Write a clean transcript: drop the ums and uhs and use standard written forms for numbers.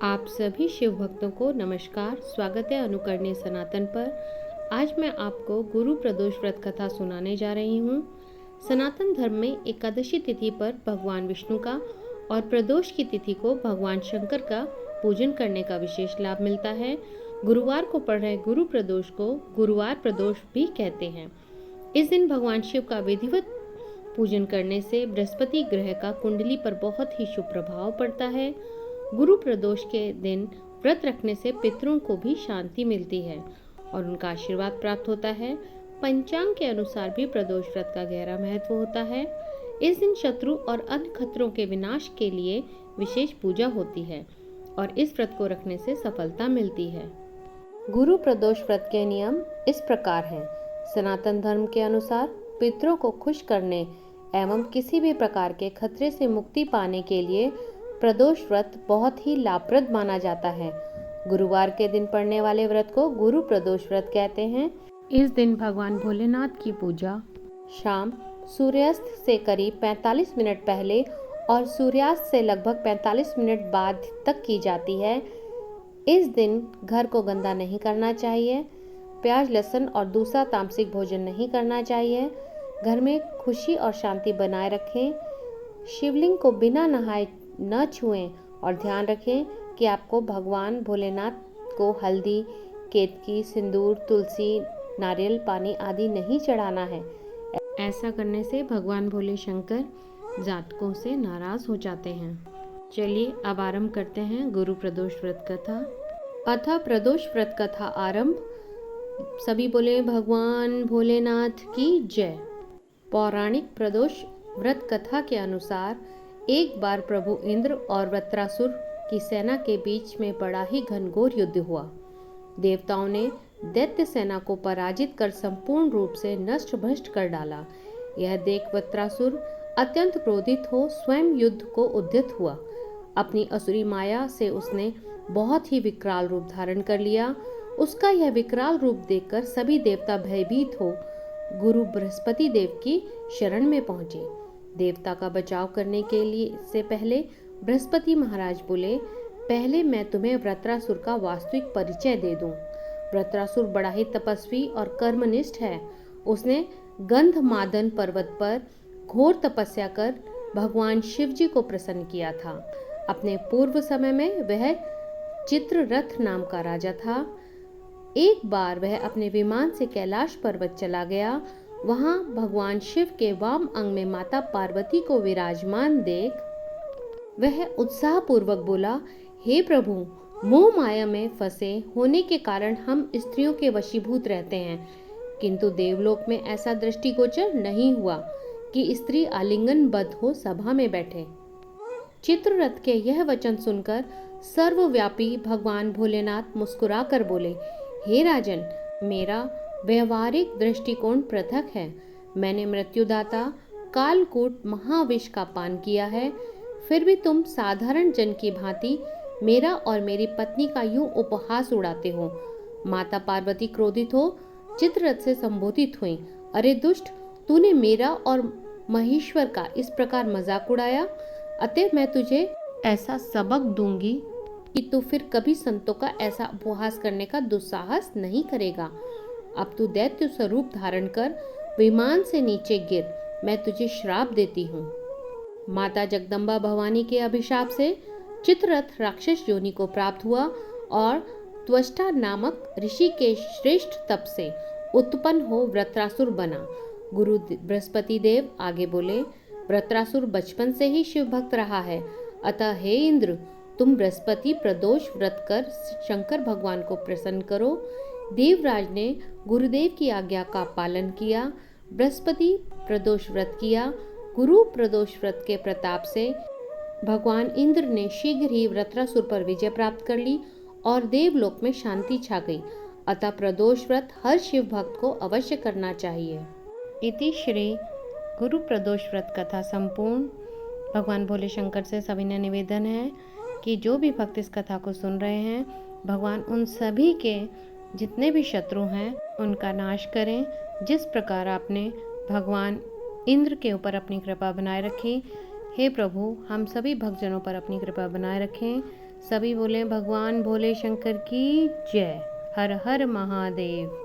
आप सभी शिव भक्तों को नमस्कार। स्वागत है अनुकरणीय सनातन पर। आज मैं आपको गुरु प्रदोष व्रत कथा सुनाने जा रही हूँ। सनातन धर्म में एकादशी तिथि पर भगवान विष्णु का और प्रदोष की तिथि को भगवान शंकर का पूजन करने का विशेष लाभ मिलता है। गुरुवार को पड़ रहे गुरु प्रदोष को गुरुवार प्रदोष भी कहते हैं। इस दिन भगवान शिव का विधिवत पूजन करने से बृहस्पति ग्रह का कुंडली पर बहुत ही शुभ प्रभाव पड़ता है। गुरु प्रदोष के दिन व्रत रखने से पितरों को भी शांति मिलती है और उनका आशीर्वाद प्राप्त होता है। पंचांग के अनुसार भी प्रदोष व्रत का गहरा महत्व होता है। इस दिन शत्रु और अन्य खतरों के विनाश के लिए विशेष पूजा होती है और इस व्रत को रखने से सफलता मिलती है। गुरु प्रदोष व्रत के नियम इस प्रकार हैं। सनातन धर्म के अनुसार पितरों को खुश करने एवं किसी भी प्रकार के खतरे से मुक्ति पाने के लिए प्रदोष व्रत बहुत ही लाभप्रद माना जाता है। गुरुवार के दिन पड़ने वाले व्रत को गुरु प्रदोष व्रत कहते हैं। इस दिन भगवान भोलेनाथ की पूजा शाम सूर्यास्त से करीब 45 मिनट पहले और सूर्यास्त से लगभग 45 मिनट बाद तक की जाती है। इस दिन घर को गंदा नहीं करना चाहिए। प्याज लहसुन और दूसरा तामसिक भोजन नहीं करना चाहिए। घर में खुशी और शांति बनाए रखें। शिवलिंग को बिना नहाए न छुएं और ध्यान रखें कि आपको भगवान भोलेनाथ को हल्दी, केतकी, सिंदूर, तुलसी, नारियल पानी आदि नहीं चढ़ाना है। ऐसा करने से भगवान भोले शंकर जातकों से नाराज हो जाते हैं। चलिए अब आरंभ करते हैं गुरु प्रदोष व्रत कथा। अतः प्रदोष व्रत कथा आरंभ। सभी बोले भगवान भोलेनाथ की जय। पौराणिक प्रदोष व्रत कथा के अनुसार एक बार प्रभु इंद्र और वृत्रासुर की सेना के बीच में बड़ा ही घनघोर युद्ध हुआ। देवताओं ने दैत्य सेना को पराजित कर संपूर्ण रूप से नष्ट भ्रष्ट कर डाला। यह देख वृत्रासुर अत्यंत क्रोधित हो स्वयं युद्ध को उद्यत हुआ। अपनी असुरी माया से उसने बहुत ही विकराल रूप धारण कर लिया। उसका यह विकराल रूप देखकर सभी देवता भयभीत हो गुरु बृहस्पति देव की शरण में पहुंचे। देवता का बचाव करने के लिए से पहले बृहस्पति महाराज बोले, पहले मैं तुम्हें वृत्रासुर का वास्तविक परिचय दे दूं। वृत्रासुर बड़ा ही तपस्वी और कर्मनिष्ठ है। उसने गंधमादन पर्वत पर घोर तपस्या कर भगवान शिव जी को प्रसन्न किया था। अपने पूर्व समय में वह चित्ररथ नाम का राजा था। एक बार वह अपने विमान से कैलाश पर्वत चला गया। वहां भगवान शिव के वाम अंग में माता पार्वती को विराजमान देख वह उत्साह पूर्वक बोला, हे प्रभु, मोह माया में फंसे होने के कारण हम स्त्रियों के वशीभूत रहते हैं, किंतु देवलोक में ऐसा दृष्टिगोचर नहीं हुआ कि स्त्री आलिंगनबद्ध हो सभा में बैठे। चित्ररथ के यह वचन सुनकर सर्वव्यापी भगवान भोलेनाथ मुस्कुराकर बोले, हे राजन, मेरा व्यवहारिक दृष्टिकोण पृथक है। मैंने मृत्युदाता कालकूट महाविष का पान किया है, फिर भी तुम साधारण जन की भांति मेरा और मेरी पत्नी का यूं उपहास उड़ाते हो। माता पार्वती क्रोधित हो चित्ररथ से संबोधित हुई, अरे दुष्ट, तूने मेरा और महेश्वर का इस प्रकार मजाक उड़ाया, अतः मैं तुझे ऐसा सबक दूंगी कि तू फिर कभी संतों का ऐसा उपहास करने का दुस्साहस नहीं करेगा। अब तू दैत्य स्वरूप धारण कर विमान से नीचे गिर, मैं तुझे श्राप देती हूँ। माता जगदम्बा भवानी के अभिशाप से चित्ररथ राक्षस योनि को प्राप्त हुआ और त्वष्टा नामक ऋषि के श्रेष्ठ तप से उत्पन्न हो वृत्रासुर बना। गुरु बृहस्पति देव आगे बोले, वृत्रासुर बचपन से ही शिव भक्त रहा है, अतः हे इंद्र, तुम बृहस्पति प्रदोष व्रत कर शंकर भगवान को प्रसन्न करो। देवराज ने गुरुदेव की आज्ञा का पालन किया। बृहस्पति प्रदोष व्रत किया। गुरु प्रदोष व्रत के प्रताप से भगवान इंद्र ने शीघ्र ही वृत्रासुर पर विजय प्राप्त कर ली और देवलोक में शांति छा गई। अतः प्रदोष व्रत हर शिव भक्त को अवश्य करना चाहिए। इति श्री गुरु प्रदोष व्रत कथा संपूर्ण। भगवान भोले शंकर से सविनय निवेदन है कि जो भी भक्त इस कथा को सुन रहे हैं, भगवान उन सभी के जितने भी शत्रु हैं उनका नाश करें। जिस प्रकार आपने भगवान इंद्र के ऊपर अपनी कृपा बनाए रखी, हे प्रभु, हम सभी भक्तजनों पर अपनी कृपा बनाए रखें। सभी बोले भगवान भोले शंकर की जय। हर हर महादेव।